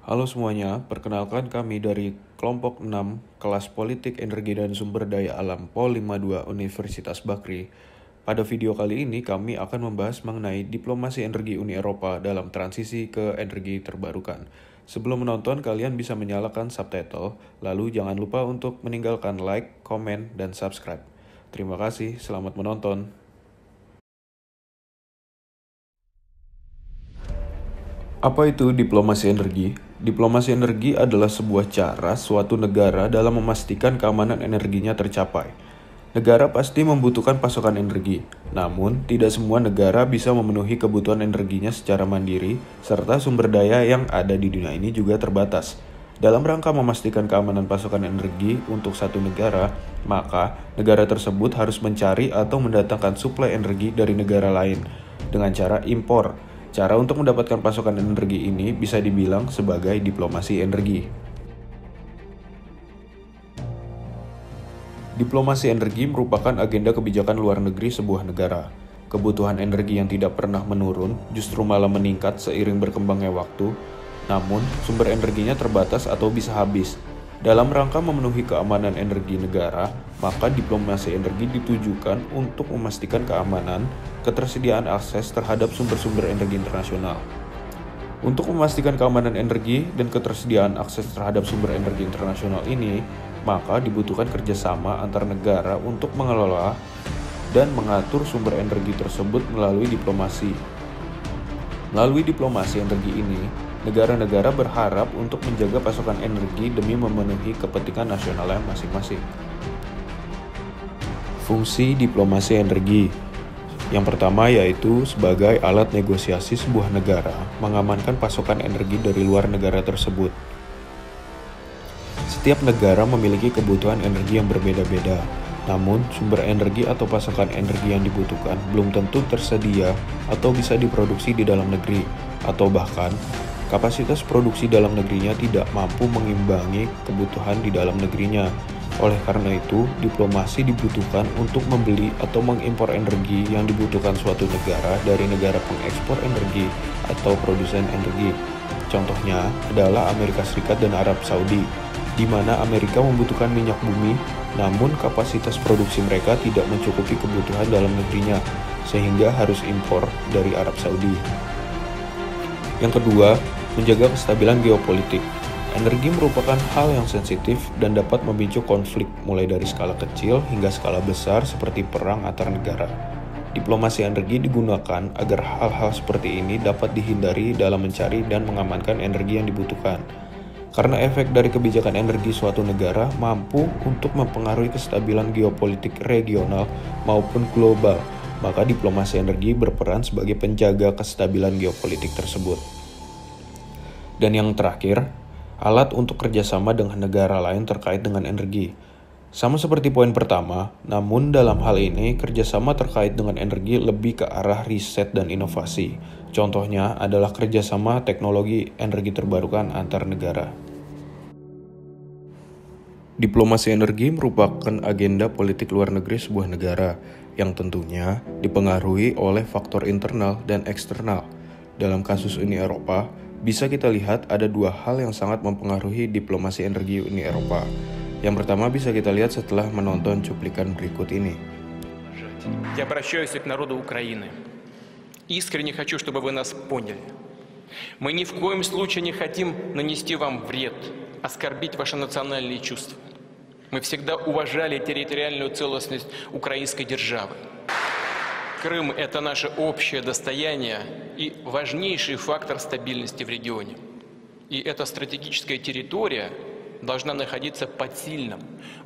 Halo semuanya, perkenalkan kami dari kelompok 6 kelas Politik, Energi, dan Sumber Daya Alam POL 52 Universitas Bakri. Pada video kali ini kami akan membahas mengenai diplomasi energi Uni Eropa dalam transisi ke energi terbarukan. Sebelum menonton, kalian bisa menyalakan subtitle, lalu jangan lupa untuk meninggalkan like, komen, dan subscribe. Terima kasih, selamat menonton. Apa itu diplomasi energi? Diplomasi energi adalah sebuah cara suatu negara dalam memastikan keamanan energinya tercapai. Negara pasti membutuhkan pasokan energi, namun tidak semua negara bisa memenuhi kebutuhan energinya secara mandiri, serta sumber daya yang ada di dunia ini juga terbatas. Dalam rangka memastikan keamanan pasokan energi untuk satu negara, maka negara tersebut harus mencari atau mendatangkan suplai energi dari negara lain dengan cara impor. Cara untuk mendapatkan pasokan energi ini bisa dibilang sebagai diplomasi energi. Diplomasi energi merupakan agenda kebijakan luar negeri sebuah negara. Kebutuhan energi yang tidak pernah menurun, justru malah meningkat seiring berkembangnya waktu, namun sumber energinya terbatas atau bisa habis. Dalam rangka memenuhi keamanan energi negara, maka diplomasi energi ditujukan untuk memastikan keamanan, ketersediaan akses terhadap sumber-sumber energi internasional. Untuk memastikan keamanan energi dan ketersediaan akses terhadap sumber energi internasional ini, maka dibutuhkan kerjasama antar negara untuk mengelola dan mengatur sumber energi tersebut melalui diplomasi. Melalui diplomasi energi ini, negara-negara berharap untuk menjaga pasokan energi demi memenuhi kepentingan nasionalnya masing-masing. Fungsi diplomasi energi yang pertama yaitu sebagai alat negosiasi sebuah negara mengamankan pasokan energi dari luar negara tersebut. Setiap negara memiliki kebutuhan energi yang berbeda-beda, namun sumber energi atau pasokan energi yang dibutuhkan belum tentu tersedia atau bisa diproduksi di dalam negeri, atau bahkan kapasitas produksi dalam negerinya tidak mampu mengimbangi kebutuhan di dalam negerinya. Oleh karena itu, diplomasi dibutuhkan untuk membeli atau mengimpor energi yang dibutuhkan suatu negara dari negara pengekspor energi atau produsen energi. Contohnya adalah Amerika Serikat dan Arab Saudi, di mana Amerika membutuhkan minyak bumi, namun kapasitas produksi mereka tidak mencukupi kebutuhan dalam negerinya, sehingga harus impor dari Arab Saudi. Yang kedua, menjaga kestabilan geopolitik. Energi merupakan hal yang sensitif dan dapat memicu konflik mulai dari skala kecil hingga skala besar seperti perang antar negara. Diplomasi energi digunakan agar hal-hal seperti ini dapat dihindari dalam mencari dan mengamankan energi yang dibutuhkan. Karena efek dari kebijakan energi suatu negara mampu untuk mempengaruhi kestabilan geopolitik regional maupun global, maka diplomasi energi berperan sebagai penjaga kestabilan geopolitik tersebut. Dan yang terakhir, alat untuk kerjasama dengan negara lain terkait dengan energi. Sama seperti poin pertama, namun dalam hal ini kerjasama terkait dengan energi lebih ke arah riset dan inovasi. Contohnya adalah kerjasama teknologi energi terbarukan antar negara. Diplomasi energi merupakan agenda politik luar negeri sebuah negara yang tentunya dipengaruhi oleh faktor internal dan eksternal. Dalam kasus Uni Eropa, bisa kita lihat ada dua hal yang sangat mempengaruhi diplomasi energi Uni Eropa. Yang pertama bisa kita lihat setelah menonton cuplikan berikut ini. Я обращаюсь к народу Украины. Искренне хочу, чтобы вы нас поняли. Мы ни в коем случае не хотим нанести вам вред, оскорбить ваши национальные чувства. Мы всегда уважали территориальную целостность украинской державы. Крым – это наше общее достояние и важнейший фактор стабильности в регионе. И эта стратегическая территория должна находиться под сильным,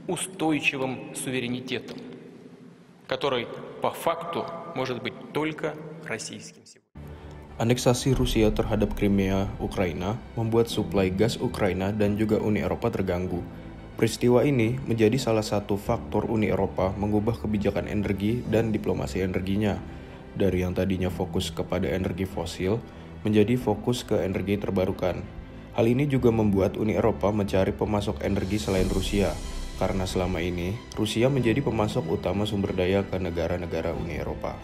устойчивым суверенитетом, который по факту может быть только российским. Aneksasi Rusia terhadap Crimea, Ukraina, membuat suplai gas Ukraina dan juga Uni Eropa terganggu. Peristiwa ini menjadi salah satu faktor Uni Eropa mengubah kebijakan energi dan diplomasi energinya. Dari yang tadinya fokus kepada energi fosil, menjadi fokus ke energi terbarukan. Hal ini juga membuat Uni Eropa mencari pemasok energi selain Rusia, karena selama ini Rusia menjadi pemasok utama sumber daya ke negara-negara Uni Eropa.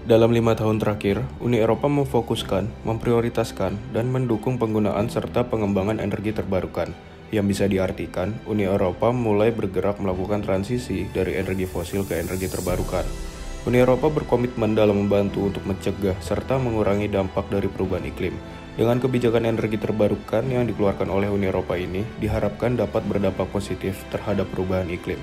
Dalam 5 tahun terakhir, Uni Eropa memfokuskan, memprioritaskan, dan mendukung penggunaan serta pengembangan energi terbarukan. Yang bisa diartikan, Uni Eropa mulai bergerak melakukan transisi dari energi fosil ke energi terbarukan. Uni Eropa berkomitmen dalam membantu untuk mencegah serta mengurangi dampak dari perubahan iklim. Dengan kebijakan energi terbarukan yang dikeluarkan oleh Uni Eropa ini, diharapkan dapat berdampak positif terhadap perubahan iklim.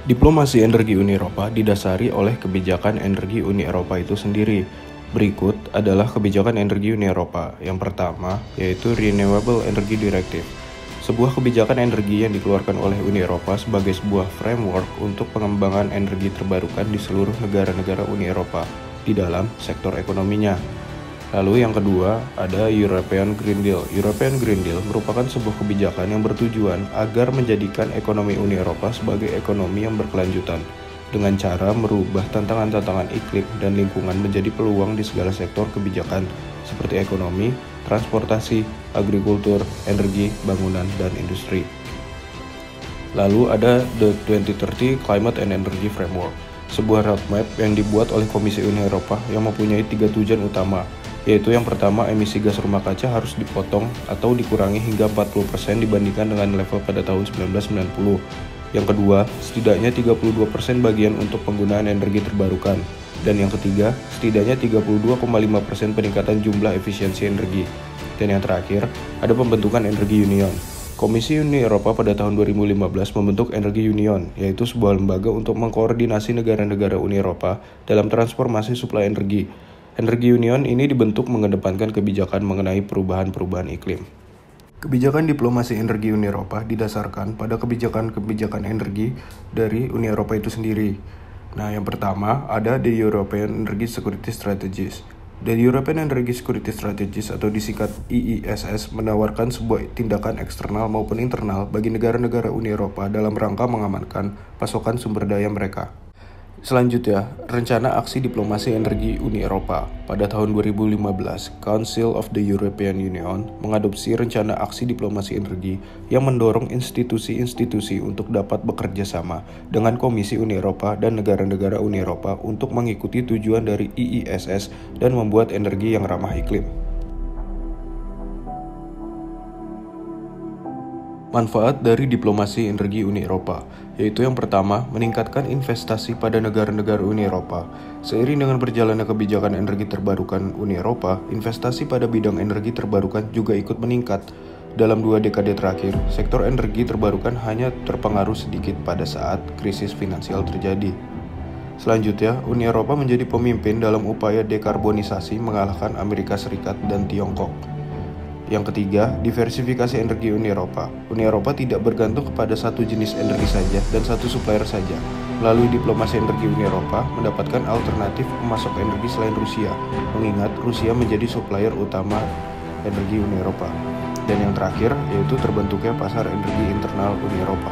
Diplomasi energi Uni Eropa didasari oleh kebijakan energi Uni Eropa itu sendiri. Berikut adalah kebijakan energi Uni Eropa. Yang pertama, yaitu Renewable Energy Directive. Sebuah kebijakan energi yang dikeluarkan oleh Uni Eropa sebagai sebuah framework untuk pengembangan energi terbarukan di seluruh negara-negara Uni Eropa di dalam sektor ekonominya. Lalu yang kedua, ada European Green Deal. European Green Deal merupakan sebuah kebijakan yang bertujuan agar menjadikan ekonomi Uni Eropa sebagai ekonomi yang berkelanjutan, dengan cara merubah tantangan-tantangan iklim dan lingkungan menjadi peluang di segala sektor kebijakan, seperti ekonomi, transportasi, agrikultur, energi, bangunan, dan industri. Lalu ada The 2030 Climate and Energy Framework, sebuah roadmap yang dibuat oleh Komisi Uni Eropa yang mempunyai 3 tujuan utama, yaitu yang pertama, emisi gas rumah kaca harus dipotong atau dikurangi hingga 40% dibandingkan dengan level pada tahun 1990. Yang kedua, setidaknya 32% bagian untuk penggunaan energi terbarukan. Dan yang ketiga, setidaknya 32,5% peningkatan jumlah efisiensi energi. Dan yang terakhir, ada pembentukan Energy Union. Komisi Uni Eropa pada tahun 2015 membentuk Energy Union, yaitu sebuah lembaga untuk mengkoordinasi negara-negara Uni Eropa dalam transformasi suplai energi. Energy Union ini dibentuk mengedepankan kebijakan mengenai perubahan-perubahan iklim. Kebijakan diplomasi energi Uni Eropa didasarkan pada kebijakan-kebijakan energi dari Uni Eropa itu sendiri. Nah, yang pertama ada The European Energy Security Strategies. The European Energy Security Strategies atau disingkat EESS menawarkan sebuah tindakan eksternal maupun internal bagi negara-negara Uni Eropa dalam rangka mengamankan pasokan sumber daya mereka. Selanjutnya, rencana aksi diplomasi energi Uni Eropa. Pada tahun 2015, Council of the European Union mengadopsi rencana aksi diplomasi energi yang mendorong institusi-institusi untuk dapat bekerja sama dengan Komisi Uni Eropa dan negara-negara Uni Eropa untuk mengikuti tujuan dari EESS dan membuat energi yang ramah iklim. Manfaat dari diplomasi energi Uni Eropa, yaitu yang pertama, meningkatkan investasi pada negara-negara Uni Eropa. Seiring dengan berjalannya kebijakan energi terbarukan Uni Eropa, investasi pada bidang energi terbarukan juga ikut meningkat. Dalam 2 dekade terakhir, sektor energi terbarukan hanya terpengaruh sedikit pada saat krisis finansial terjadi. Selanjutnya, Uni Eropa menjadi pemimpin dalam upaya dekarbonisasi mengalahkan Amerika Serikat dan Tiongkok. Yang ketiga, diversifikasi energi Uni Eropa. Uni Eropa tidak bergantung kepada satu jenis energi saja dan satu supplier saja. Melalui diplomasi energi Uni Eropa, mendapatkan alternatif pemasok energi selain Rusia, mengingat Rusia menjadi supplier utama energi Uni Eropa. Dan yang terakhir, yaitu terbentuknya pasar energi internal Uni Eropa.